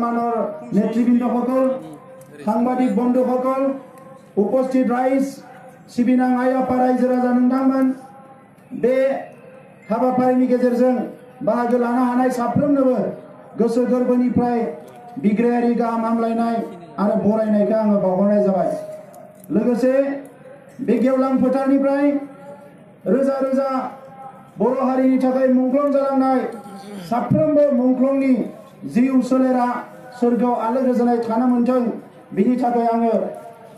মানৰ নেতৃবৃন্দসকল, সাংবাদিক বন্ধুসকল, উপস্থিত ৰাইজ, सिबिनां आइ आफा रायजो राजा नोंथांमोन, बे हाबाफारिनि गेजेरजों बाहागो लानो हानाय साफ्रोमनोबो गोसो गोरबोनिफ्राय बिग्रायारि गाहाम हामलायनाय आरो बरायनायखौ आङो बावहरनाय जाबाय। लोगोसे बे गेवलां फोथारनिफ्राय रोजा रोजा बर' हारिनि थाखाय मुंख्लं जालांनाय साफ्रोमबो मुंख्लंनि जिउ सोलेरा सोरगोआव आलो गोजोनै थानो मोनथों, बिनि थाखाय आङो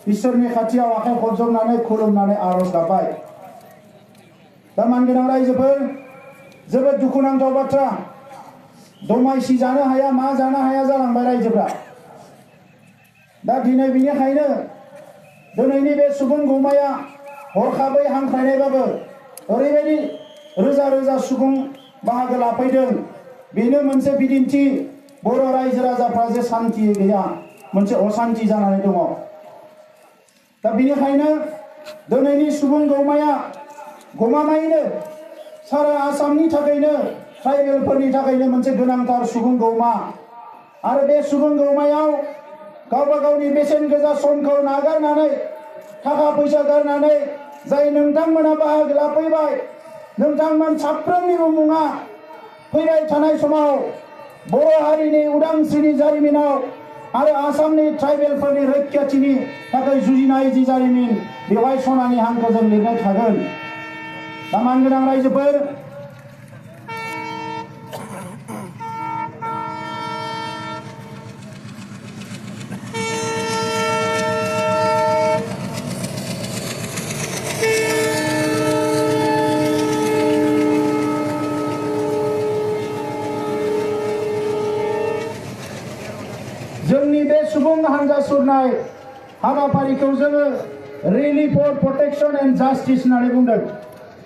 इसोरनि खाथियाव आखाइ खबजबनानै खुलुमनानै आरज गाबबाय। दा मानगोनां रायजोफोर, जोबोद दुखुनांथाव बाथ्रा, दमासि जानो हाया मा जानो हाया जालांबाय रायजोफ्रा। दा दिनै बेनिखायनो दिनैनि बे सुबुं गौमाया हरखाबै हांख्रायनायबाबो ओरैबायदि रोजा रोजा सुबुं बाहागो लाफैदों, बेनो मोनसे बिदिन्थि बर' रायजो राजाफ्रा जे सान्थि गैया, मोनसे असान्थि जानानै दङ। दा बेनिखायनो दिनैनि सुबुं गौमाया गमामायैनो सारा आसामनि थाखायनो ट्राइबेलफोरनि थाखायनो मोनसे गोनांथार सुबुं गौमा। आरो बे सुबुं गौमायाव गावबा गावनि बेसेन गोसा समखौ नागारनानै, थाखा फैसा गारनानै जाय नोंथांमोना बाहागो लाफैबाय, नोंथांमोन साफ्रोमनिबो मुङा फैबाय थानाय समाव बर' हारिनि उदांस्रिनि जारिमिनाव आरो आसामनि ट्राइबेलफोरनि रैखाथिनि थाखाय जुजिनाय जि जारिमिन, बेवहाय सनानि हांखोजों लिरनाय थागोन। दा मानगोनां रायजोफोर, जोंनि बे सुबुं हानजा सुरनाय हाबाफारिखौ जोङो रेली फर प्रटेक्शन एन्ड जास्टिस होननानै बुंदों।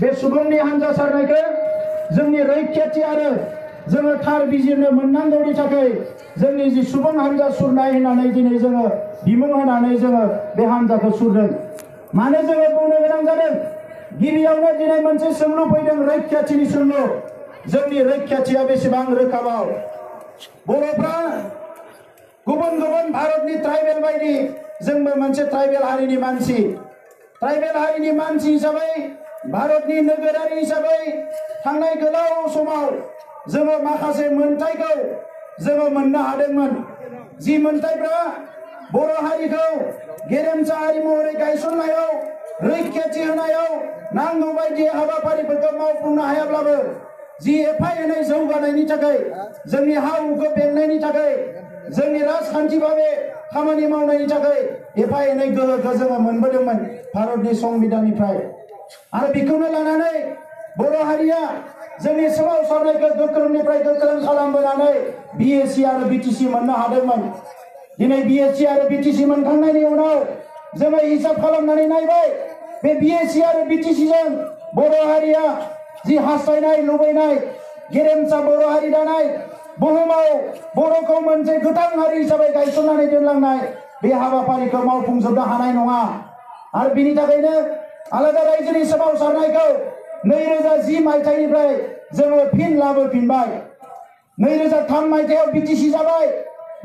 बे सुबुंनि हानजा सारनायखौ जोंनि रैखाथि आरो जोङो थार बिजिरनो मोननांगौनि थाखाय जोंनि जि सुबुं हानजा सुरनाय होननानै दिनै जोङो बिमुं होनानै जोङो बे हानजाखौ सुरदों। मानो जोङो बुंनो गोनां जादों? गिबियावनो दिनै मोनसे सोंलु फैदों, रैखाथिनि सोंलु। जोंनि रैखाथिया बेसेबां रोखाबाव? बर'फ्रा गुबुन गुबुन भारतनि ट्राइबेल बायदि जोंबो मोनसे ट्राइबेल हारिनि मानसि। ट्राइबेल हारिनि मानसि हिसाबै, भारतनि नोगोरारि हिसाबै थांनाय गोलाव समाव जोङो माखासे मोनथायखौ जोङो मोननो हादोंमोन। जि मोनथायफ्रा बर' हारिखौ गेरेमसा हारि महरै गायसननायाव, रैखाथि होनायाव नांगौ बायदि हाबाफारिफोरखौ मावफुंनो हायाब्लाबो जि एफा एनै जौगानायनि थाखाय, जोंनि हा हुखौ बेंनायनि थाखाय, जोंनि राजखान्थि भाबे खामानि मावनायनि थाखाय एफा एनै गोहोखौ जोङो मोनबोदोंमोन भारतनि संबिधाननिफ्राय। आरो बेखौनो लानानै बर' हारिया जोंनि सोमावसारनायखौ गोख्रोंनिफ्राय गोख्रों खालामबोनानै BSc आरो BTC मोननो हादोंमोन। दिनै BSc आरो BTC मोनखांनायनि उनाव जोङो हिसाब खालामनानै नायबाय, बे BSc आरो BTC जों बर' हारिया जि हास्थायनाय लुबैनाय गेरेमसा बर' हारि दानाय, बुहुमाव बर'खौ मोनसे गोथां हारि हिसाबै गायसननानै दोनलांनाय, बे हाबाफारिखौ मावफुंजोबनो हानाय नङा। आरो बिनि थाखायनो आलादा रायजोनि सोमावसारनायखौ 2010 मायथाइनिफ्राय जोङो फिन लाबोफिनबाय। 2003 मायथाइयाव BTC जाबाय।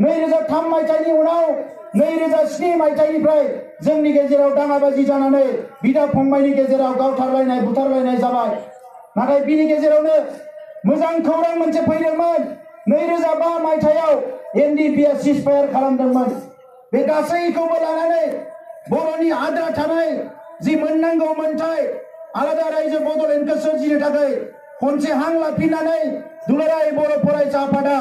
2003 मायथाइनि उनाव 2007 मायथाइनिफ्राय जोंनि गेजेराव दाङाबाजि जानानै बिदा फंबायनि गेजेराव गावथारलायनाय बुथारलायनाय जाबाय। नाथाय बिनि गेजेरावनो मोजां खौरां मोनसे फैदोंमोन। 2005 मायथाइयाव NDP सिजफायार खालामदोंमोन। बे गासैखौबो लानानै बर'नि आद्रा थानाय जि मोननांगौ मोनथाय आलादा रायजो बड'लेण्डखौ सोरजिनो थाखाय खनसे हां लाफिननानै दुलाराय बर' फरायसा आफादा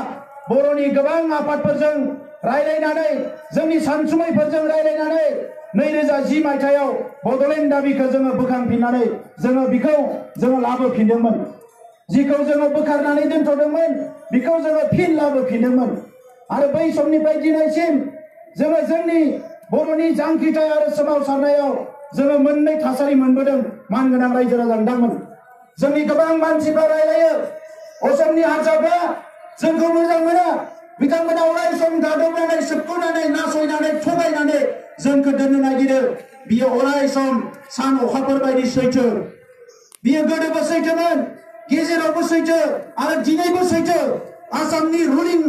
बर'नि गोबां आफादफोरजों रायलायनानै, जोंनि सानसुमैफोरजों रायलायनानै 2010 मायथाइयाव बड'लेण्ड दाबिखौ जोङो बोखांफिननानै जोङो लाबोफिनदोंमोन। जिखौ जोङो बोखारनानै दोनथ'दोंमोन बेखौ जोङो फिन लाबोफिनदोंमोन। आरो बै समनिफ्राय दिनैसिम जोङो जोंनि बर'नि जांख्रिथाय आरो सोमावसारनायाव जोङो मोननै थासारि मोनबोदों। मानगोनां रायजो राजा नोंथांमोन, जोंनि गोबां मानसिफ्रा रायलायो, असमनि हारसाफ्रा जोंखौ मोजां मोना, बिथांमोना अराय सम गादबनानै, सोबख'नानै, नासयनानै, थगायनानै जोंखौ दोननो नागिरो। बियो अराय सम सान अखाफोर बायदि सैथो। बियो गोदोबो सैथोमोन, गेजेरावबो सैथो आरो दिनैबो सैथो। आसामनि रुलिं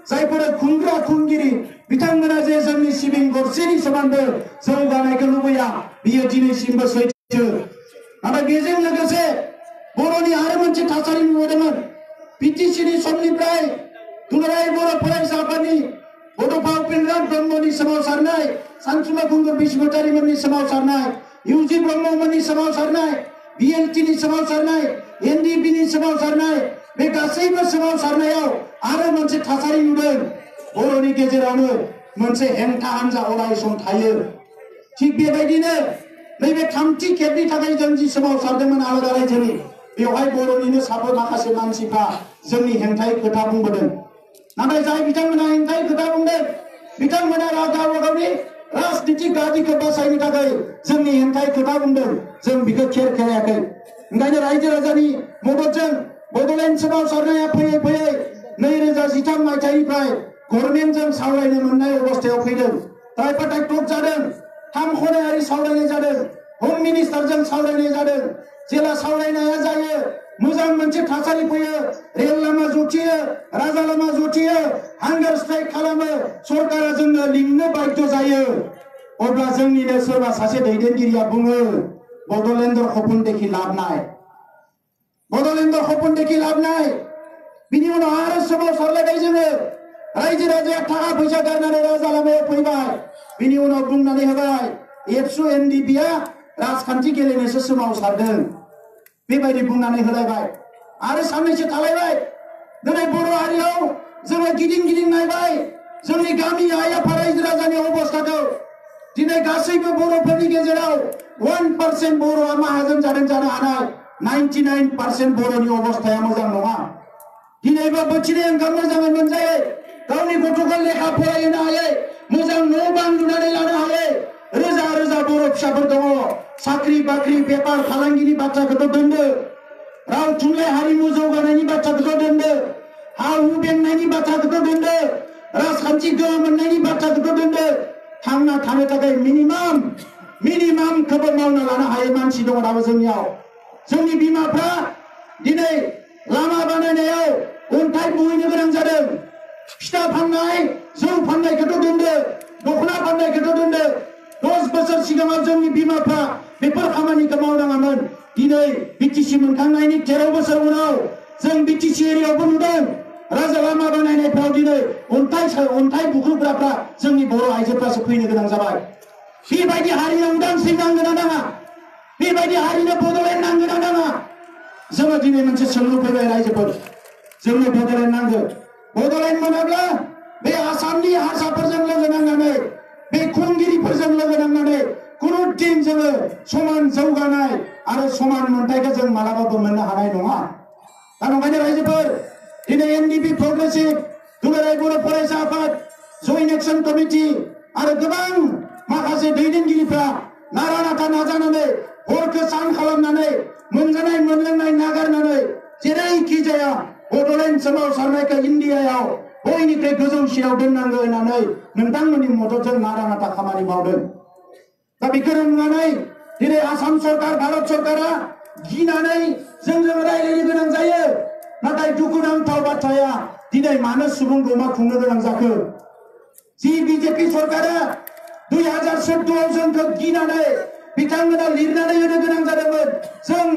जायफोरा खुंग्रा खुंगिरि बिथांमोना जे जोंनि सिबिं गरसेनि सोमोन्दै जौगानायखौ लुबैया बियो दिनैसिमबो सैथो। नाथाय बेजों लोगोसे बर'नि आरो मोनसे थासारि नुदोंमोन। बिटिसिनि समनिफ्राय दुलाराय बर' फरायसा आफादनि बड'फा उपेन्द्र ब्रह्मनि सोमावसारनाय, सानसुमा खुंगुर बसुमतारीमोननि सोमावसारनाय, इउजि ब्रह्ममोननि सोमावसारनाय, बिएलटिनि सोमावसारनाय, एनडिपिनि सोमावसारनाय, बे गासैबो सोमावसारनायाव आरो मोनसे थासारि नुदों। बर'नि गेजेरावनो मोनसे हेंथा हान्जा अराय सम थायो। थिग बेबायदिनो नैबे थामथि खेबनि थाखाय जों जि सोमावसारदोंमोन आलादा रायजोनि, बेवहाय बर'निनो साफा माखासे मानसिफ्रा जोंनि हेंथायै खोथा बुंबोदों। नाथाय जाय बिथांमोना हेंथायै खोथा बुंदों बिथांमोना गावबा गावनि राजनीतिक गादिखौ बासायनो थाखाय जोंनि हेंथायै खोथा बुंदों, जों बेखौ खेर खेरायाखै। ओंखायनो रायजो राजानि मददजों बड'लेण्ड सोमावसारनाया फैयै फैयै 2013 मायथाइनिफ्राय गभर्नमेन्टजों सावरायनो मोननाय अबस्थायाव फैदों। ट्राइपार्टाइट टक जादों, 3 खनायारि सावरायनाय जादों, हम मिनिस्टारजों सावरायनाय जादों। जेला सावरायनाया जायो, मोजां मोनसे थासारि फैयो, रेल लामा जथियो, राजा लामा जथियो, हांगार स्ट्राइक खालामो, सरकारा जोंनो लिंनो बाध्य जायो। अब्ला जोंनिनो सोरबा सासे दैदेनगिरिया बुङो बड'लेण्डर खपन देखि लाभ नाय, बड'लेण्डर खपन देखि लाभ नाय। बिनि उनाव आरो सोमावसारलायबाय जोङो। रायजो राजाया थाखा फैसा गारनानै राजा लामायाव फैबाय। बिनि उनाव बुंनानै होबाय एबसु एनडिपिआ राजखान्थि गेलेनोसो सोमावसारदों, बेबायदि बुंनानै होलायबाय। आरो साननैसो थालायबाय। दिनै बर' हारियाव जोङो गिदिं गिदिं नायबाय जोंनि गामि आइ आफा रायजो राजानि अबस्थाखौ। दिनै गासैबो बर'फोरनि गेजेराव 1% बर'आ माहाजोन जादों जानो हानाय, 99% बर'नि अबस्थाया मोजां नङा। दिनैबो बोथिनै ओंखाम मोजाङै मोनजायै, गावनि गथ'खौ लेखा फरायहोनो हायै, मोजां न' बां लुनानै लानो हायै रोजा रोजा बर' फिसाफोर दङ। साख्रि बाख्रि बेफार फालांगिनि बाथ्राखौथ' दोनदो, राव थुनलाइ हारिमु जौगानायनि बाथ्राखौथ' दोनदो, हा हु बेंनायनि बाथ्राखौथ' दोनदो, राजखान्थि गोहो मोननायनि बाथ्राखौथ' दोनदो। थांना थानो थाखाय मिनिमाम खौबो मावना लानो हायै मानसि दङ दाबो जोंनियाव। जोंनि बिमाफ्रा दिनै लामा बानायनायाव अन्थाइ बोहैनो गोनां जादों। फिथा फाननाय, जौ फाननायखौथ' दोनदो, दख'ना फाननायखौथ' दोनदो। 10 बोसोर सिगाङाव जोंनि बिमाफ्रा बेफोर खामानिखौ मावनाङामोन। दिनै बिटिसि मोनखांनायनि 13 बोसोर उनाव जों बिटिसि एरियायावबो नुदों राजा लामा बानायनायफ्राव दिनै अन्थाइ बुख्रुबग्राफ्रा जोंनि बर' आइजोफ्रासो फैनो गोनां जाबाय। बेबायदि हारिनो उदांस्रि नांगोन ना नाङा? बेबायदि हारिनो बड'लेण्ड नांगोन ना नाङा? जोङो दिनै मोनसे सोंलु फैबाय रायजोफोर, जोंनो बड'लेण्ड नांगौ। बड'लेण्ड मोनाब्ला बे आसामनि हारसाफोरजों लोगो नांनानै, बे खुंगिरिफोरजों लोगो नांनानै खुनु दिन जोङो समान जौगानाय आरो समान मोनथायखौ जों मालाबाबो मोननो हानाय नङा। दा नंखायनो रायजोफोर, दिनै एनडिपि प्रग्रेसिभ, दुलाराय बर' फरायसा आफाद, जयेन्ट एक्सन कमिटि आरो गोबां माखासे दैदेनगिरिफ्रा नारा नाथा नाजानानै हरखौ सान खालामनानै मोनजानाय मोनलोंनाय नागारनानै जेरैखि जाया बड'लेण्ड सोमावसारनायखौ इन्डियायाव बयनिख्रुइ गोजौसिनाव दोननांगौ होननानै नोंथांमोननि मददजों नारा नाथा खामानि मावदों। दा बेखौ नुनानै दिनै आसाम सरकार, भारत सरकारा गिनानै जोंजों रायज्लायनो गोनां जायो। नाथाय दुखुनांथाव बाथ्राया दिनै मानो सुबुं गमा खुंनो गोनां जाखो? जि बिजेपि सरकारा 2014 आव जोंखौ गिनानै बिथांमोना लिरनानै होनो गोनां जादोंमोन, जों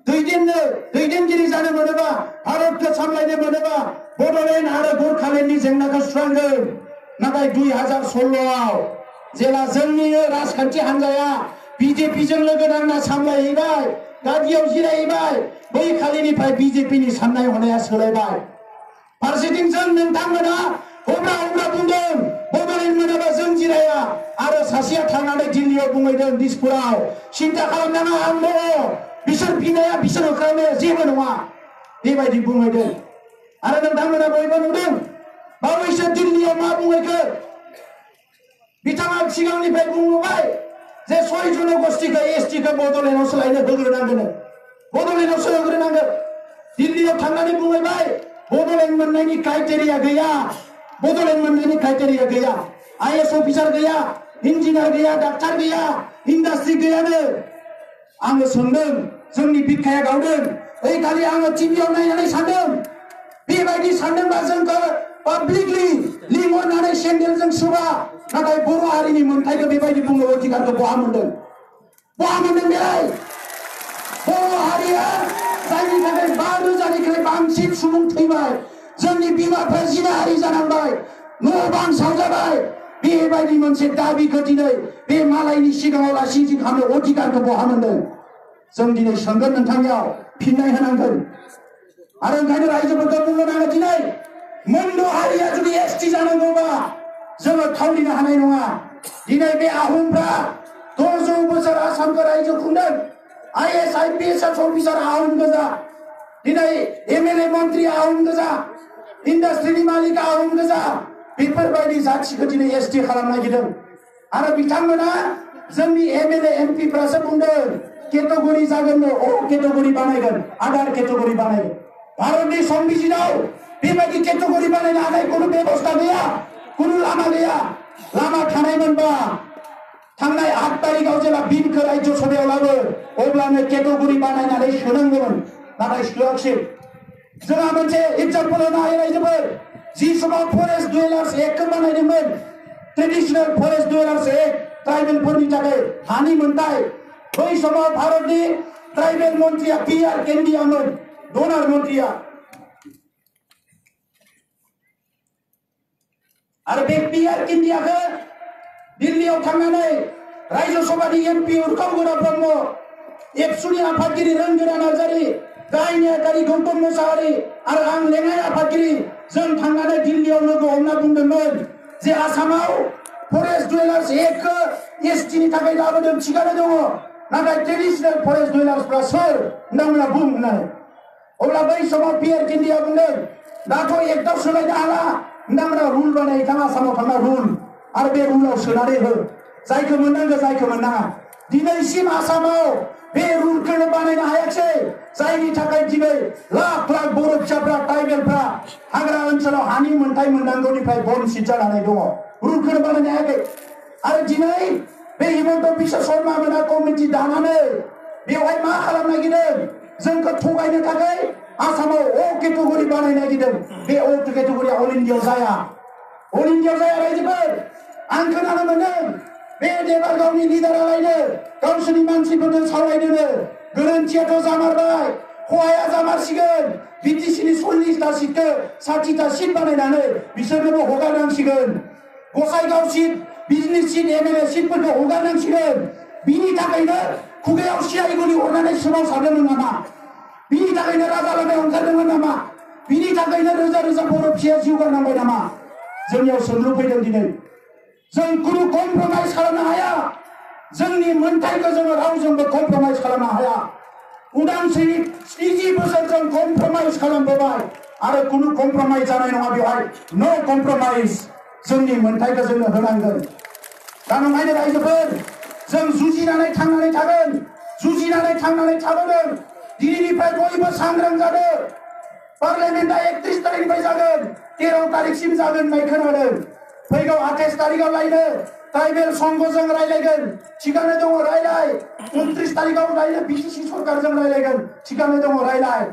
दैदेनगिरि जानो मोनोबा, भारतखौ सामलायनो मोनोबा बड'लेण्ड आरो गोरखालेण्डनि जेंनाखौ सुस्रांगोन। नाथाय 2016 आव जेला जोंनिनो राजखान्थि हान्जाया बिजेपिजों लोगो नांना सामलायहैबाय, गादियाव जिरायहैबाय, बै खालिनिफ्राय बिजेपिनि साननाय हनाया सोलायबाय। फारसेथिं जों नोंथांमोना अब्ला बुंदों बड'लेण्ड मोनाबा जों जिराया, आरो सासेया थांनानै दिल्लीयाव बुंहैदों दिसपुराव, सिन्था खालामनाङा आं दङ, बिसोर बिनाया बिसोर होखारनाया जेबो नङा, बेबायदि बुंहैदों। आरो नोंथांमोना बयबो नुदों बावैसो दिल्लीयाव मा बुंहैखो। बिथाङा सिगांनिफ्राय बुंबाय जे 6 जनगोष्ठीखौ एसटिखौ बड'लेण्डआव सोलायनो होग्रोनांगोन, बड'लेण्डआव सोहोग्रोनांगोन। दिल्लीयाव थांनानै बुंहैबाय बड'लेण्ड मोननायनि क्राइटेरिया गैया, बड'लेण्ड मोननायनि क्राइटेरिया गैया, आईएएस अफिसार गैया, इन्जिनियार गैया, डाक्टार गैया, इन्डास्ट्रि गैयानो। आङो सोंदों, जोंनि बिखाया गावदों। ओइ खालि आङो टिभियाव नायनानै सानदों, बेबायदि सानदोंबा जोंखौ पाब्लिकलि लिंहरनानै सेन्देलजों सुबा नाथाय बर' हारिनि मोनथायखौ बेबायदि बुङो अधिकारखौ बहा मोनदों बेलाय बर' हारिया जायनि थाखाय 5,000निख्रुइ बांसिन सुबुं थैबाय जोंनि बिमाफ्रा जिनाहारि जानांबाय न' बां सावजाबाय बेबायदि मोनसे दाबिखौ दिनै बे मालायनि सिगाङाव लासिंसिं खालामनो अधिकारखौ बहा मोनदों जों दिनै सोंगोन नोंथांनियाव फिननाय होनांगोन आरो ओंखायनो रायजोफोरखौ बुंनो नाङो दिनै मोनद' हारिया जुदि एसटि जानांगौबा जोङो थावरिनो हानाय नङा दिनै बे आहमफ्रा 600 बोसोर आसामखौ रायजो खुंदों आईएएस आईपीएस अफिसार आहम गोजा दिनै एमएलए मन्त्रि आहम गोजा इन्डास्ट्रिनि मालिक आहम गोजा बेफोरबायदि जाथिखौ दिनै एसटि खालामनो नागिरदों आरो बिथांमोना जोंनि एमएलए एमपिफ्रासो बुंदों केटेगरि जागोन अ केटेगरि बानायगोन आदार केटेगरि बानायगोन भारतनि संबिजिराव बेबायदि केटेगरि बानायनो हानाय कोनो बेबस्था गैया कोनो लामा गैया लामा थानायमोनबा थांनाय 8 तारिखआव जेला बिलखौ राज्य सभायाव लाबो अब्लानो केटेगरि बानायनानै सोनांगौमोन नाथाय सोआखिसै जोंहा मोनसे एग्जाम्पल होनो हायो रायजोफोर जि समाव फरेस्ट डुवेलार्स एक्टखौ बानायदोंमोन ट्रेडिशनेल फरेस्ट डुवेलार्स एक्ट ट्राइबेलफोरनि थाखाय हानि मोनथाय बै समाव भारतनि ट्राइबेल मन्त्रिया पीआर केन्डियामोन डोनार मन्त्रिया आरो बे पीआर केन्डियाखौ दिल्लीयाव थांनानै राज्य सभानि एमपि उर्खाव गोरा ब्रह्म एबसुनि आफादगिरि रंगोरा नार्जारी गाहाय नेहाथारि गौतम मोसाहारी आरो आं लेङाइ आफादगिरि जों थांनानै दिल्लीयाव लोगो हमना बुंदोंमोन जे आसामाव फरेस्ट डुवेलार्स एक्टखौ एसटिनि थाखाय लाबोदों थिगानो दङ नाथाय ट्रेडिशनेल फरेस्ट डुवेलार्सफ्रा सोर होनना बुं होननानै अब्ला बै समाव पीआर केन्डिया बुंदों दाथ' एक्टआव सोलायनो हाला होनना रुल बानाय थाङा आसामाव थांना रुल आरो बे रुलाव सोनानै हो जायखौ मोननांगौ जायखौ मोननाङा दिनैसिम आसामाव बे रुलखौनो बानायनो हायाखै जायनि थाखाय दिनै लाख लाख बर' फिसाफ्रा ट्राइबेलफ्रा हाग्रा ओनसोलाव हानि मोनथाय मोननांगौनिफ्राय बन्सित जानानै दङ रुलखौनो बानायनो हायाखै आरो दिनै बे हिमन्त बिश्व शर्मा मोना कमिटि दानानै बेवहाय मा खालामनो नागिरदों जोंखौ थगायनो थाखाय आसामाव अ केटेगरि बानायनो नागिरदों बे अ केटेगरिया अल इन्डियायाव जाया रायजोफोर आं खोनानो मोनदों बे देबारगावनि लिडारालायनो गावसोरनि मानसिफोरजों सावरायदोंनो गोरोन्थियाथ' जामारबाय खहाया जामारसिगोन बिटिसिनि 40टा सिटखौ 60टा सिट बानायनानै बिसोरनोबो हगारनांसिगोन गसाइगाव सिट बिजनि सिट एमएलए सिटफोरखौ हगारनांसिगोन बिनि थाखायनो खुगायाव सिआइ गुलि हरनानै सोमावसारदोंमोन नामा बिनि थाखायनो राजा लामायाव ओंखारदोंमोन नामा बिनि थाखायनो रोजा रोजा बर' फिसाया जिउ गारनांबाय नामा जोंनियाव सोंलु फैदों दिनै जों खुनु कमप्रमाइज खालामनो हाया जोंनि मोनथायखौ जोङो रावजोंबो कमप्रमाइज खालामनो हाया उदांस्रिनि 30 बोसोर जों कमप्रमाइज खालामबोबाय आरो खुनु कमप्रमाइज जानाय नङा बेवहाय नो कमप्रमाइज जोंनि मोनथायखौ जोंनो होनांगोन दा नंखायनो रायजोफोर जों जुजिनानै थांनानै थागोन जुजिनानै थांनानै थाबोदों दिनैनिफ्राय बयबो सांग्रां जादों पार्लियामेन्टआ 31 तारिखनिफ्राय जागोन 13 तारिखसिम जागोन होननाय खोनादों फैगौ 28 तारिखआव लायनो ट्राइबेल संघजों रायलायगोन थिगानो दङ रायलाय 29 तारिखआव लायनो बिटिसि सरकारजों रायलायगोन थिगानो दङ रायलाय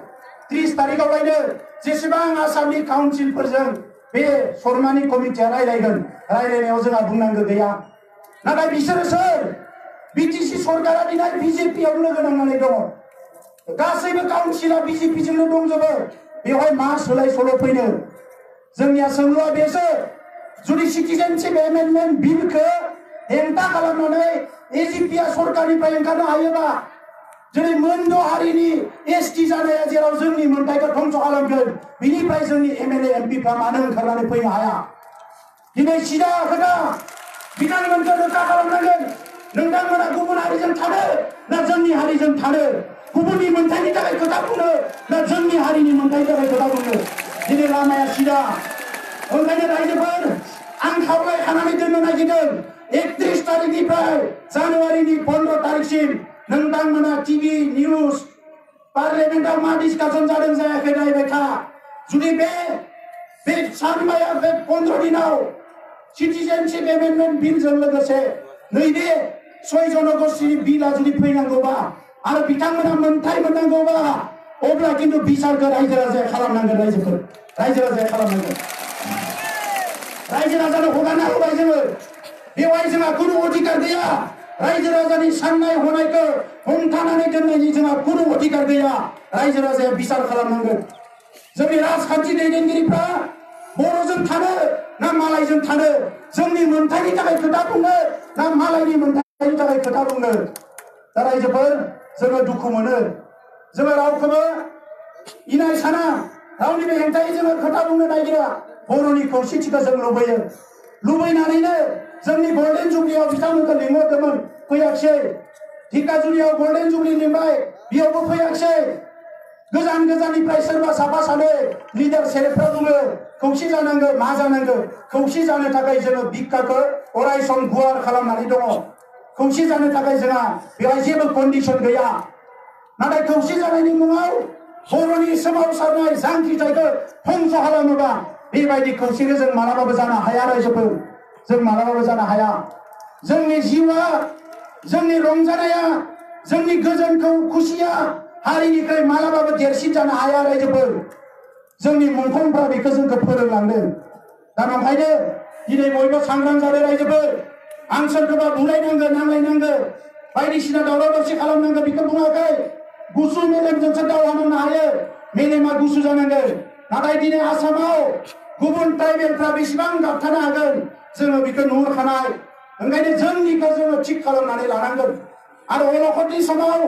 30 तारिखआव लायनो जेसेबां आसामनि काउन्सिलफोरजों बे शर्मानि कमिटिया रायलायगोन रायलायनायाव जोंहा बुंनांगौ गैया नाथाय बिसोरो सोर बिटिसि सरकारा दिनै बिजेपियाव लोगो नांनानै दङ गासैबो काउन्सिला बिजेपिजोंनो दंजोबो बेवहाय मा सोलाय सोल' फैनो जोंनिया सोंलुआ बेसो जुदि सिटिजेनशिप एमेन्डमेन्ट बिलखौ हेंथा खालामनानै एजिपिया सरकारनिफ्राय ओंखारनो हायोबा जेरै मोनद' हारिनि एसटि जानाया जेराव जोंनि मोनथायखौ धंस खालामगोन बिनिफ्राय जोंनि एमएलए एमपिफ्रा मानो ओंखारनानै फैनो हाया दिनै सिदा खोथा बिथांमोनखौ रोखा खालामनांगोन नोंथांमोना गुबुन हारिजों थानो ना जोंनि हारिजों थानो गुबुननि मोनथायनि थाखाय खोथा बुंनो ना जोंनि हारिनि मोनथायनि थाखाय खोथा बुंनो दिनै लामाया सिदा ओंखायनो रायजोफोर आं खावलायखानानै दोननो नागिरदों 31 तारिखनिफ्राय जानुवारिनि 15 तारिखसिम नोंथांमोना टिभि निउज पार्लियामेन्टआव मा डिसकासन जादों जायाखै नायबाय था जुदि बे सानबाया बे 15 दिनाव सिटिजेनशिप एमेन्डमेन्ट बिलजों लोगोसे नैबे 6 जनगोष्ठीनि बिलआ जुदि फैनांगौबा आरो बिथांमोना मोनथाय मोननांगौबा अब्ला किन्तु बिसारखौ रायजो राजाया खालामनांगोन रायजो राजाया खालामनांगोन रायजो राजानो हगारना होबाय जोङो बेवहाय जोंहा खुनु अधिकार गैया रायजो राजानि साननाय हनायखौ हमथानानै दोननायनि जोंहा खुनु अधिकार गैया रायजो राजाया बिसार खालामनांगोन जोंनि राजखान्थि दैदेनगिरिफ्रा बर'जों थानो ना मालायजों थानो जोंनि मोनथायनि थाखाय खोथा बुंनो ना मालायनि मोनथायनि थाखाय खोथा बुंनो दा रायजोफोर जोङो दुखु मोनो जोङो रावखौबो इनाय साना रावनिबो हेंथायै जोङो खोथा बुंनो नागिरा बर'नि खौसेथिखौ जों लुबैयो लुबैनानैनो जोंनि गल्डेन जुबलियाव बिथांमोनखौ लिंहरदोंमोन फैयाखिसै धिकाजुलियाव गल्डेन जुबलि लिंबाय बेयावबो फैयाखिसै गोजान गोजाननिफ्राय सोरबा साफा सानै लिडार सेलेबफ्रा बुङो खौसे जानांगौ मा जानांगौ खौसे जानो थाखाय जोङो बिखाखौ अराय सम गुवार खालामनानै दङ खौसे जानो थाखाय जोंहा बेवहाय जेबो कन्डिसन गैया नाथाय खौसे जानायनि मुङाव बर'नि सोमावसारनाय जांख्रिथायखौ धंस खालामोबा बेबायदि खौसेखौ जों मालाबाबो जानो हाया रायजोफोर जों मालाबाबो जानो हाया जोंनि जिउआ जोंनि रंजानाया जोंनि गोजोनखौ खुसिया हारिनिफ्राय मालाबाबो देरसिन जानो हाया रायजोफोर जोंनि मुंख्लंफ्रा बेखौ जोंखौ फोरोंलांदों दा नंखायनो दिनै बयबो सांग्रां जादों रायजोफोर आं सोरखौबा बुलायनांगौ नांलायनांगौ बायदिसिना दावराव दावसि खालामनांगौ बेखौ बुङाखै गुसु मेलेमजोंसो दावहा नांनो हायो मेलेमा गुसु जानांगौ नाथाय दिनै आसामाव गुबुन ट्राइबेलफ्रा बेसेबां गाबथानो हागोन जोङो बेखौ नुहुरखानाय ओंखायनो जोंनिखौ जोङो थिग खालामनानै लानांगोन आरो अलखदनि समाव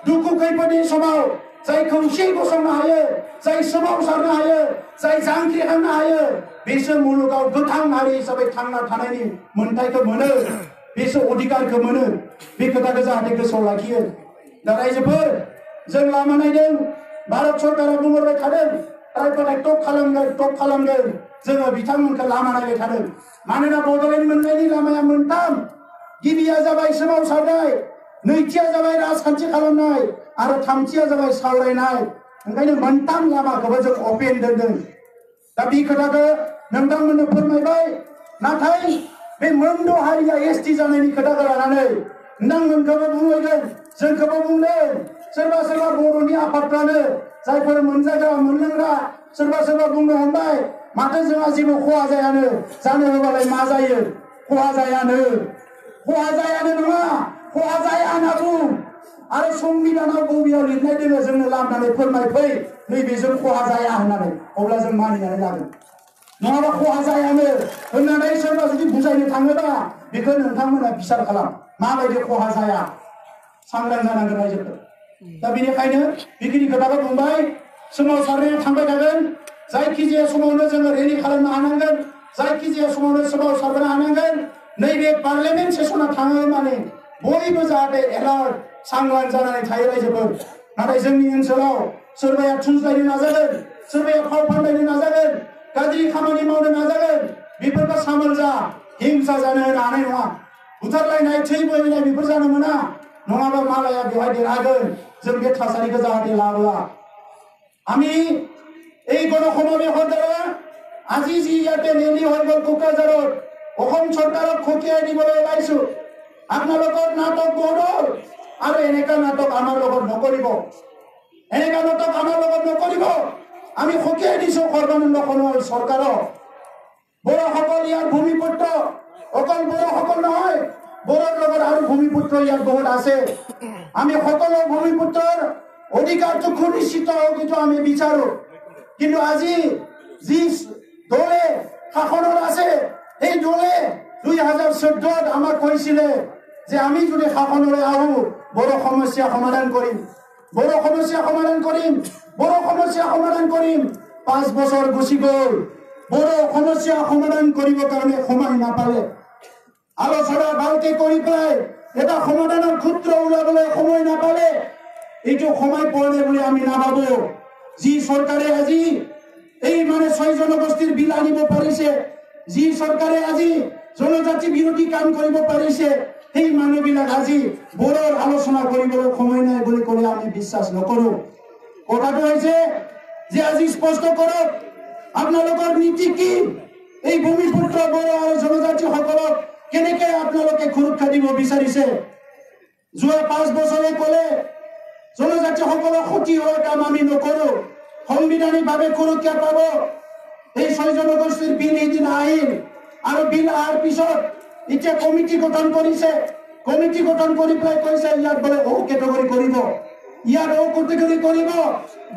दुखु खैफोदनि समाव जाय खौसे गसंनो हायो जाय सोमावसारनो हायो जाय जांख्रिखांनो हायो बेसो मुलुगाव गोथां हारि हिसाबै थांना थानायनि मोन्थायखौ मोनो बेसो अधिकारखौ मोनो बे खोथाखौ जाहाथे गोसोआव लाखियो दा रायजोफोर जों लामा नायदों भारत सरकारा बुंहरबाय थादों ट्राइबेल टप खालामगोन जोङो बिथांमोनखौ लामा नायबाय थादों मानोना बड'लेण्ड मोननायनि लामाया मोनथाम गिबिया जाबाय सोमावसारनाय नैथिया जाबाय राजखान्थि खालामनाय आरो थामथिया जाबाय सावरायनाय ओंखायनो मोनथाम लामाखौबो जों अपेन दोनदों दा बे खोथाखौ नोंथांमोननो फोरमायबाय नाथाय बे मोनद' हारिया एसटि जानायनि खोथाखौ लानानै नोंथांमोनखौबो बुंगोन जोंखौबो बुंदों सोरबा सोरबा बर'नि आफादफ्रानो जायफोर मोनजाग्रा मोनलोंग्रा सोरबा सोरबा बुंनो हमबाय माथो जोंहा जेबो खहा जायानो जानो होबालाय मा जायो खहा जायानो नङा खहा जाया होनना बुं आरो संबिधानाव बबेयाव लिरनाय दोङो जोंनो लाबोनानै फोरमायफै नैबेजों खहा जाया होननानै अब्ला जों मानिनानै लागोन नङाबा खहा जायानो होननानै सोरबा जुदि बुजायनो थाङोबा बेखौ नोंथांमोना बिसार खालाम माबायदि खहा जाया सांग्रां जानांगोन रायजोफोर दा बेनिखायनो बेखिनि खोथाखौ बुंबाय सोमावसारनाया थांबाय थागोन जायखिजाया समावनो जोङो रेलि खालामनो हानांगोन जायखिजाया समावनो सोमावसारनो हानांगोन नैबे पार्लियामेन्ट सेसना थाङो माने बयबो जाहाथे एलार्ट सांग्रां जानानै थायो रायजोफोर नाथाय जोंनि ओनसोलाव सोरबाया थुनज्लायनो नाजागोन सोरबाया फाव फान्दायनो नाजागोन गाज्रि खामानि मावनो नाजागोन बेफोरखौ सामोल जा हिंसा जानो होनो हानाय नङा बुथारलायनाय थै बोहैनाय बेफोर जानो मोना नङाबा मालाया बेवहाय देरहागोन जों बे थासारिखौ जाहाथे लाबोआ আমি এই গণসমাবেশৰ দ্বাৰা আজি যি ইয়াতে ৰেলী হৈ গ'ল কোকৰাঝাৰত অসম চৰকাৰক খকিয়াই দিবলৈ ওলাইছো আপোনালোকৰ নাটক বহল আৰু এনেকা নাটক আমাৰ লগত নকৰিব এনেকা নাটক আমাৰ লগত নকৰিব আমি খকিয়াই দিছো সৰ্বানন্দ সোণোৱাল চৰকাৰক বড়োসকল ইয়াৰ ভূমিপুত্ৰ অকল বড়োসকল নহয় বড়োৰ লগত আৰু ভূমিপুত্ৰ ইয়াত বহুত আছে আমি সকলো ভূমিপুত্ৰৰ অধিকাৰটো সুনিশ্চিত হওক এইটো আমি বিচাৰো কিন্তু আজি যি দলে শাসনত আছে এই দলে 2014 আমাক কৈছিলে যে আমি যদি শাসনলৈ আহো বড় সমস্যা সমাধান কৰিম বড় সমস্যা সমাধান কৰিম 5 বছৰ গুচি গ'ল বড় সমস্যা সমাধান কৰিবৰ কাৰণে সময় নাপালে আলোচনা ভালকে কৰি পাই এটা সমাধানৰ সূত্ৰ উলাবলৈ সময় নাপালে এইটো সময় পড়ে বলে আমি নাভাবো যি সরকারে আজি এই মানে 6 জনগোষ্ঠীর বিল আনিব পাৰিছে যি সরকারে আজি জনজাতি বিৰোধী কাম কৰিব পাৰিছে এই মানুহবিলাক আজি বড়ৰ আলোচনা কৰিবলৈ সময় নাই বুলি ক'লে আমি বিশ্বাস নকৰো কথাটো হৈছে যে আজি স্পষ্ট কৰক আপোনালোকৰ নীতি কি এই ভূমিপুত্ৰ বড় আৰু জনজাতি সকলক কেনেকৈ আপোনালোকে সুৰক্ষা দিব বিচাৰিছে যোৱা 5 বছৰে ক'লে জনজাতি সকলৰ ক্ষতি হোৱা কাম আমি নকৰো সংবিধানিকভাৱে সুৰক্ষা পাব এই 6 জনগোষ্ঠীৰ বিল এদিন আহিল আৰু বিল অহাৰ পিছত এতিয়া কমিটি গঠন কৰিছে কমিটি গঠন কৰি পেলাই কৈছে ইয়াত বোলে অ কেটেগৰী কৰিব ইয়াত অ কেটেগৰী কৰিব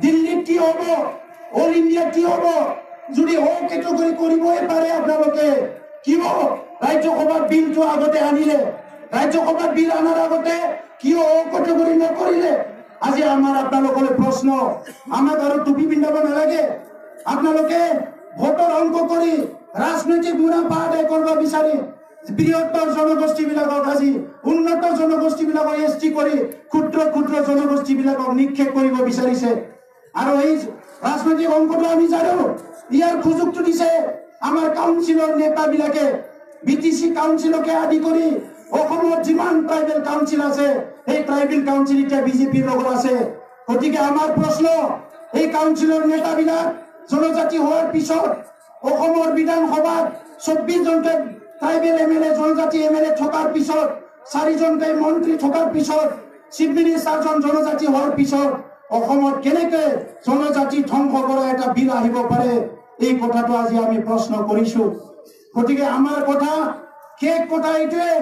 দিল্লীত কি হ'ব অল ইণ্ডিয়াত কি হ'ব যদি অ কেটেগৰী কৰিবই পাৰে আপোনালোকে কিয় ৰাজ্যসভাৰ বিলটো আগতে আনিলে ৰাজ্যসভাৰ বিল আনাৰ আগতে কিয় অ কেটেগৰী নকৰিলে আজি আমাৰ আপোনালোকলৈ প্ৰশ্ন আমাক আৰু টুপি পিন্ধাব নালাগে আপোনালোকে ভোটৰ অংক কৰি ৰাজনৈতিক মুনাফা আদায় কৰিব বিচাৰি বৃহত্তৰ জনগোষ্ঠীবিলাকক আজি উন্নত জনগোষ্ঠীবিলাকক এছটি কৰি ক্ষুদ্ৰ ক্ষুদ্ৰ জনগোষ্ঠীবিলাকক নিক্ষেপ কৰিব বিচাৰিছে আৰু এই ৰাজনৈতিক অংকটো আমি জানো ইয়াৰ সুযোগটো দিছে আমাৰ কাউন্সিলৰ নেতাবিলাকে বিটিসি কাউন্সিলকে আদি কৰি অসমত যিমান ট্ৰাইবেল কাউন্সিল আছে এই ট্ৰাইবেল কাউন্সিল এতিয়া বিজেপিৰ লগত আছে গতিকে আমাৰ প্ৰশ্ন এই কাউন্সিলৰ নেতাবিলাক জনজাতি হোৱাৰ পিছত অসমৰ বিধানসভাত 24 জনকে ট্ৰাইবেল এমএলএ জনজাতি এমএলএ থকাৰ পিছত 4 জনকে মন্ত্ৰী থকাৰ পিছত চিফ মিনিষ্টাৰজন জনজাতি হোৱাৰ পিছত অসমত কেনেকৈ জনজাতি ধ্বংস কৰা এটা বিল আহিব পাৰে এই কথাটো আজি আমি প্ৰশ্ন কৰিছো গতিকে আমাৰ কথা শেষ কথা এইটোৱে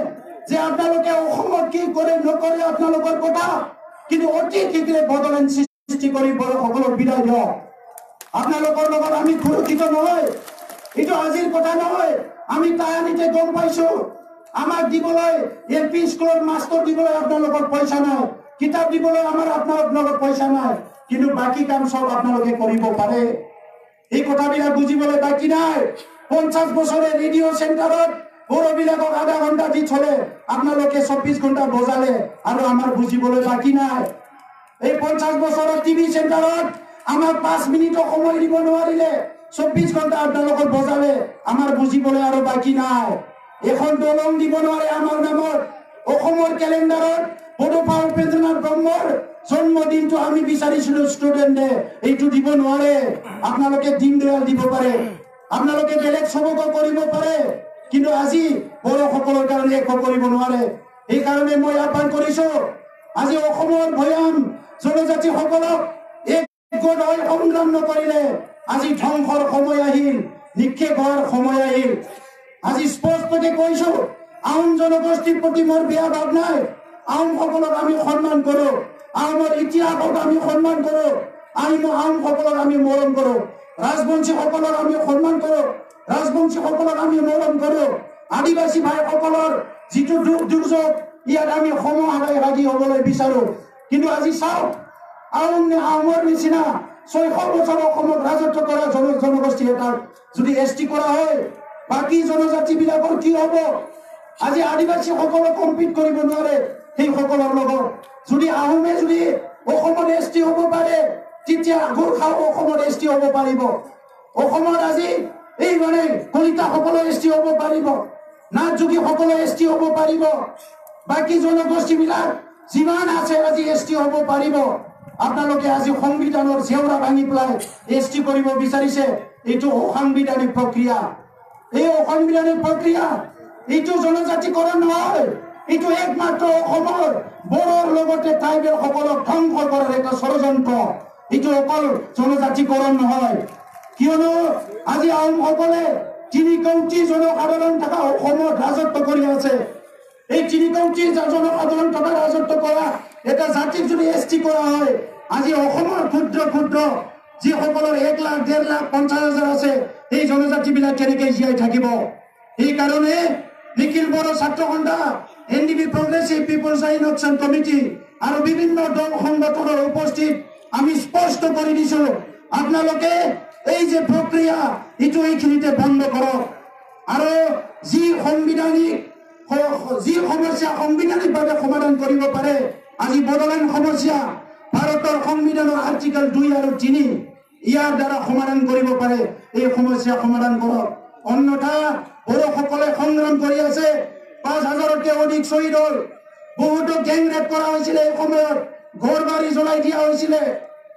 যে আপোনালোকে অসমত কি কৰে নকৰে আপোনালোকৰ কথা কিন্তু অতি শীঘ্ৰে বদলন সৃষ্টি কৰি বড়োসকলক বিদায় দিয়ক আপোনালোকৰ লগত আমি সুৰক্ষিত নহয় এইটো আজিৰ কথা নহয় আমি তাহানিতে গম পাইছো আমাক দিবলৈ এলপি স্কুলৰ মাষ্টৰ দিবলৈ আপোনালোকৰ পইচা নাই কিতাপ দিবলৈ আমাৰ আপোনালোকৰ পইচা নাই কিন্তু বাকি কাম সব আপোনালোকে কৰিব পাৰে এই কথাবিলাক বুজিবলৈ বাকি নাই 50 বছৰে ৰেডিঅ' চেণ্টাৰত বড়োবিলাকক আধা ঘণ্টা দি চলে আপোনালোকে 24 ঘণ্টা বজালে আৰু আমাৰ বুজিবলৈ বাকি নাই এই 50 বছৰৰ টিভি চেণ্টাৰত আমাৰ 5 মিনিটৰ সময় দিব নোৱাৰিলে 24 ঘণ্টা আপোনালোকৰ বজালে আমাৰ বুজিবলৈ আৰু বাকি নাই এখন দলং দিব নোৱাৰে আমাৰ নামত অসমৰ কেলেণ্ডাৰত বড়োফা উপেন্দ্ৰনাথ ব্ৰহ্মৰ জন্মদিনটো আমি বিচাৰিছিলো ষ্টুডেণ্টে এইটো দিব নোৱাৰে আপোনালোকে দীনদয়াল দিব পাৰে আপোনালোকে বেলেগ সবক কৰিব পাৰে কিন্তু আজি বড়োসকলৰ কাৰণে একো কৰিব নোৱাৰে এই কাৰণে মই আহ্বান কৰিছো আজি অসমৰ ভয়াম জনজাতিসকলক একগোট হৈ সংগ্ৰাম নকৰিলে আজি ধ্বংসৰ সময় আহিল নিক্ষেপ হোৱাৰ সময় আহিল আজি স্পষ্টকৈ কৈছো আহোম জনগোষ্ঠীৰ প্ৰতি মোৰ বেয়া ভাৱ নাই আহোমসকলক আমি সন্মান কৰো আহোমৰ ইতিহাসক আমি সন্মান কৰো আহোমসকলক আমি মৰম কৰো ৰাজবংশীসকলক আমি সন্মান কৰো ৰাজবংশীসকলক আমি মৰম কৰো আদিবাসী ভাইসকলৰ যিটো দুখ দুৰ্যোগ ইয়াত আমি সমহাৰাই লাগি হ'বলৈ বিচাৰো কিন্তু আজি চাওক আহোমৰ নিচিনা 600 বছৰ অসমত ৰাজত্ব কৰা জনগোষ্ঠী এটাক যদি এছটি কৰা হয় বাকি জনজাতিবিলাকৰ কি হ'ব আজি আদিবাসীসকলক কম্পিট কৰিব নোৱাৰে সেইসকলৰ লগত যদি আহোমে যদি অসমত এছটি হ'ব পাৰে তেতিয়া গোৰ্খা অসমত এছটি হ'ব পাৰিব অসমত আজি এই মানে কলিতাসকলৰ এছটি হ'ব পাৰিব নাথযোগীসকলৰ এছটি হ'ব পাৰিব বাকি জনগোষ্ঠীবিলাক যিমান আছে আজি এছটি হ'ব পাৰিব আপোনালোকে আজি সংবিধানৰ জেওৰা ভাঙি পেলাই এছটি কৰিব বিচাৰিছে এইটো অসাংবিধানিক প্ৰক্ৰিয়া এই অসাংবিধানিক প্ৰক্ৰিয়া এইটো জনজাতিকৰণ নহয় এইটো একমাত্ৰ অসমৰ বড়োৰ লগতে ট্ৰাইবেলসকলক ধ্বংস কৰাৰ এটা ষড়যন্ত্ৰ এইটো অকল জনজাতিকৰণ নহয় কিয়নো আজি আহোমসকলে 3 কোটি জনসাধাৰণ থকা অসমত ৰাজত্ব কৰি আছে এই 3 কোটি জনসাধাৰণ থকা ৰাজত্ব কৰা এটা জাতিক যদি এছটি কৰা হয় আজি অসমৰ ক্ষুদ্ৰ ক্ষুদ্ৰ যিসকলৰ 1 লাখ 1.5 লাখ 50,000 আছে এই জনজাতিবিলাক কেনেকৈ জীয়াই থাকিব এই কাৰণে নিখিল বড়ো ছাত্ৰ সন্থা এনডিবি প্ৰগ্ৰেছিভ পিপলছ ইনঅকশ্যন কমিটি আৰু বিভিন্ন দল সংগঠনৰ উপস্থিত আমি স্পষ্ট কৰি দিছো আপোনালোকে এই যে প্ৰক্ৰিয়া ইটো এইখিনিতে বন্ধ কৰক আৰু যি সমস্যা সংবিধানিকভাৱে সমাধান কৰিব পাৰে আজি বড়োলেণ্ড সমস্যা ভাৰতৰ সংবিধানৰ আৰ্টিকল 2 আৰু 3 ইয়াৰ দ্বাৰা সমাধান কৰিব পাৰে এই সমস্যা সমাধান কৰক অন্যথা বড়োসকলে সংগ্ৰাম কৰি আছে 5,000তকৈ অধিক শ্বহীদ হ'ল বহুতো গেং ৰেপ কৰা হৈছিল এই সময়ত ঘৰ বাৰী জ্বলাই দিয়া হৈছিল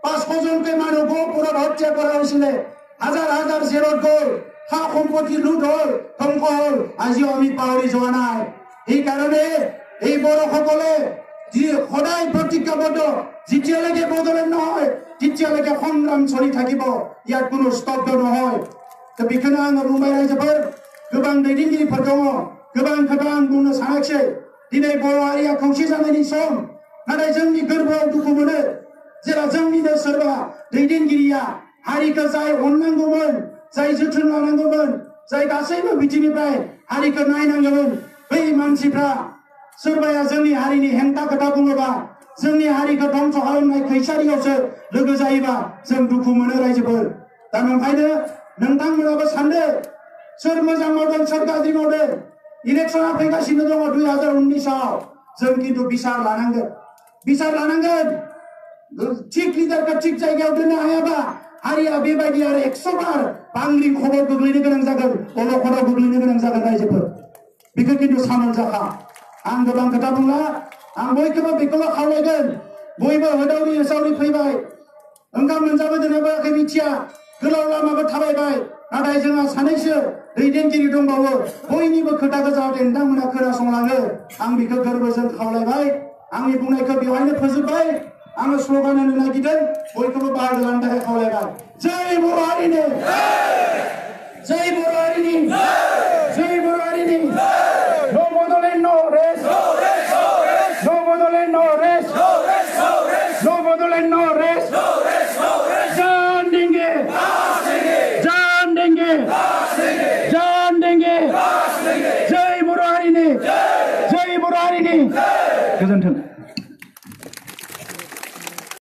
500 জনকৈ মানুহ গহপুৰত হত্যা কৰা হৈছিল হাজাৰ হাজাৰ জেলত গ'ল সা সম্পত্তি লুট হ'ল ধ্বংস হ'ল আজিও আমি পাহৰি যোৱা নাই এই কাৰণে এই বড়োসকলে যি সদায় প্ৰতিজ্ঞাবদ্ধ যেতিয়ালৈকে বদলে নহয় তেতিয়ালৈকে সংগ্ৰাম চলি থাকিব ইয়াত কোনো স্তব্ধ নহয় তো বিখনা আঙৰ মুম্বাই ৰাইজৰ गोबां दैदेनगिरिफोर दङ गोबां खोथा आं बुंनो सानाखिसै दिनै बर' हारिया खौसे जानायनि सम नाथाय जोंनि गोरबोआव दुखु मोनो जेराव जोंनिनो सोरबा दैदेनगिरिया हारिखौ जाय अननांगौमोन जाय जोथोन लानांगौमोन जाय गासैबो बिथिंनिफ्राय हारिखौ नायनांगौमोन बै मानसिफ्रा सोरबाया जोंनि हारिनि हेंथा खोथा बुङोबा जोंनि हारिखौ धंस खालामनाय खैसारियावसो लोगो जायोबा जों दुखु मोनो रायजोफोर दा नंखायनो नोंथांमोनाबो सानदो सोर मोजां मावदों सोर गाज्रि मावदों इलेक्शना फैगासिनो दङ 2019आव जों किन्तु बिसार लानांगोन थिक लिडारखौ थिक जायगायाव दोननो हायाबा हारिया बेबायदि आरो 100 बार बांग्रिं खबर गोग्लैनो गोनां जागोन अलखदाव गोग्लैनो गोनां जागोन रायजोफोर बेखौ किन्तु सामोल जाखा आं गोबां खोथा बुंला आं बयखौबो बेखौल' खावलायगोन बयबो होदावरि होसावरि फैबाय ओंखाम मोनजाबोदोंना बोयाखै मिथिया गोलाव लामाबो थाबायबाय नाथाय जोंहा सानैसो दैदेनगिरि दंबावो बयनिबो खोथाखौ जाहाथे नोंथांमोना खोनासंलाङो आं बेखौ गोरबोजों खावलायबाय आंनि बुंनायखौ बेवहायनो फोजोबबाय आङो स्ल'गान होनो नागिरदों बयखौबो बाहागो लानो थाखाय खावलायबाय जय बर' हारिनि जय बर' हारिनि जय बर' हारिनि नो बड'लेण्ड नो रेस्ट नो बड'लेण्ड नो रेस्ट नो बड'लेण्ड नो रेस्ट जान देंगे जान देंगे जय बर' हारिनि गोजोन्थों